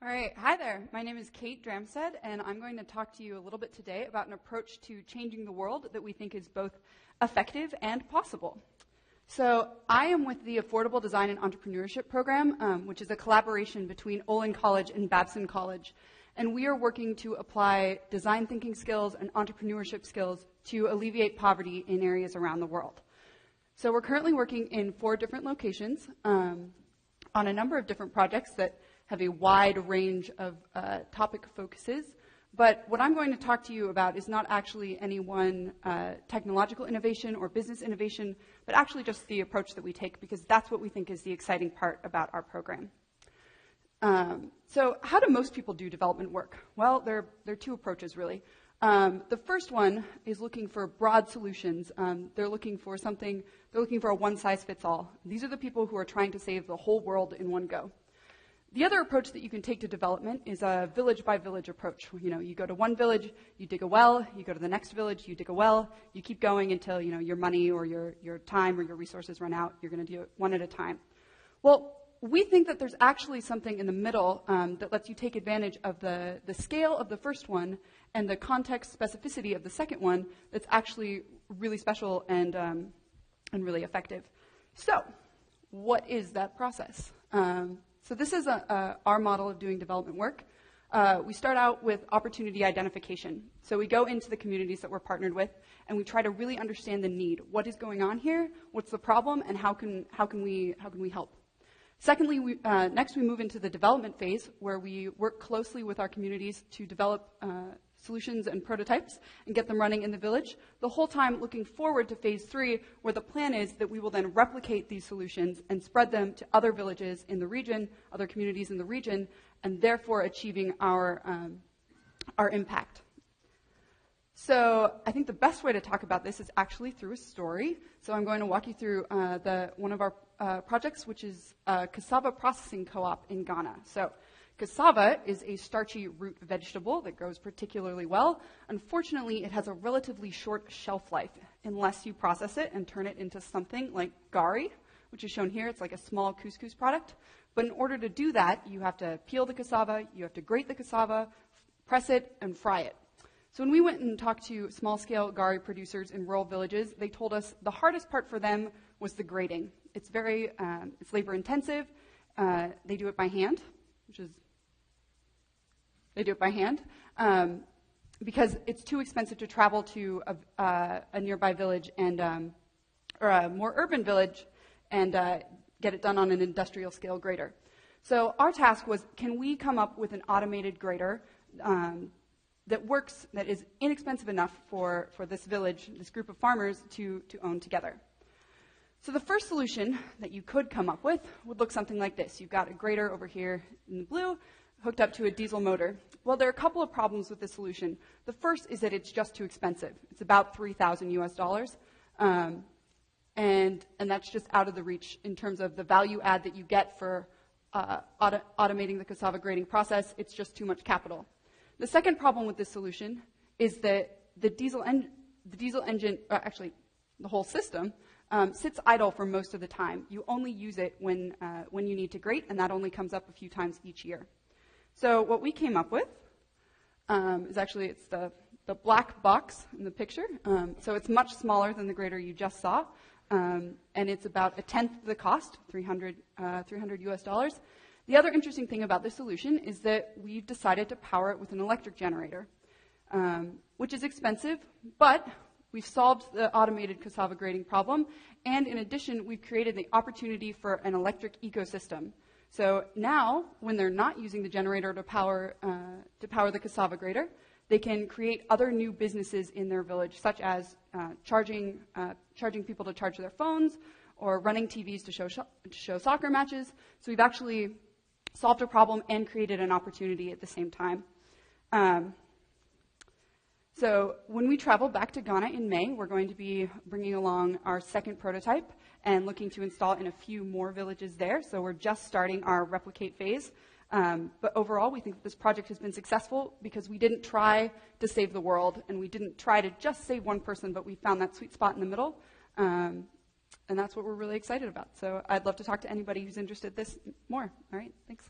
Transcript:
All right, hi there. My name is Kate Dramstad, and I'm going to talk to you a little bit today about an approach to changing the world that we think is both effective and possible. So I am with the Affordable Design and Entrepreneurship Program, which is a collaboration between Olin College and Babson College. And we are working to apply design thinking skills and entrepreneurship skills to alleviate poverty in areas around the world. So we're currently working in 4 different locations on a number of different projects that have a wide range of topic focuses. But what I'm going to talk to you about is not actually any one technological innovation or business innovation, but actually just the approach that we take, because that's what we think is the exciting part about our program. So how do most people do development work? Well, there are 2 approaches, really. The first one is looking for broad solutions. They're looking for a one-size-fits-all. These are the people who are trying to save the whole world in one go. The other approach that you can take to development is a village-by-village approach. You go to one village, you dig a well, you go to the next village, you dig a well, you keep going until your money or your time or your resources run out. You're going to do it one at a time. Well, we think that there's actually something in the middle that lets you take advantage of the scale of the first one and the context specificity of the second one that's actually really special and really effective. So, what is that process? So this is our model of doing development work. We start out with opportunity identification. So we go into the communities that we're partnered with, and we try to really understand the need. What is going on here? What's the problem? And how can we help? Secondly, next we move into the development phase, where we work closely with our communities to develop solutions and prototypes and get them running in the village, the whole time looking forward to phase 3, where the plan is that we will then replicate these solutions and spread them to other villages in the region, other communities in the region, and therefore achieving our impact. So I think the best way to talk about this is actually through a story. So I'm going to walk you through one of our projects, which is Cassava Processing Co-op in Ghana. So cassava is a starchy root vegetable that grows particularly well. Unfortunately, it has a relatively short shelf life unless you process it and turn it into something like gari, which is shown here. It's like a small couscous product. But in order to do that, you have to peel the cassava, you have to grate the cassava, press it, and fry it. So when we went and talked to small-scale gari producers in rural villages, they told us the hardest part for them was the grating. It's it's labor-intensive. They do it by hand, because it's too expensive to travel to a nearby village or a more urban village and get it done on an industrial scale grater. So our task was, can we come up with an automated grater that works, that is inexpensive enough for this village, this group of farmers to own together? So the first solution that you could come up with would look something like this. You've got a grater over here in the blue, hooked up to a diesel motor. Well, there are a couple of problems with this solution. The first is that it's just too expensive. It's about $3,000 US, and that's just out of the reach in terms of the value add that you get for automating the cassava grating process. It's just too much capital. The second problem with this solution is that the diesel engine, actually the whole system, sits idle for most of the time. You only use it when you need to grate, and that only comes up a few times each year. So what we came up with is actually, it's the black box in the picture. So it's much smaller than the grater you just saw, and it's about 1/10 the cost, $300 US. The other interesting thing about this solution is that we've decided to power it with an electric generator, which is expensive, but we've solved the automated cassava grating problem, and in addition, we've created the opportunity for an electric ecosystem. So now, when they're not using the generator to power the cassava grater, they can create other new businesses in their village, such as charging people to charge their phones, or running TVs to show soccer matches. So we've actually solved a problem and created an opportunity at the same time. So when we travel back to Ghana in May, we're going to be bringing along our second prototype and looking to install it in a few more villages there. So we're just starting our replicate phase. But overall, we think that this project has been successful because we didn't try to save the world, and we didn't try to just save one person, but we found that sweet spot in the middle. And that's what we're really excited about. So I'd love to talk to anybody who's interested in this more. All right, thanks.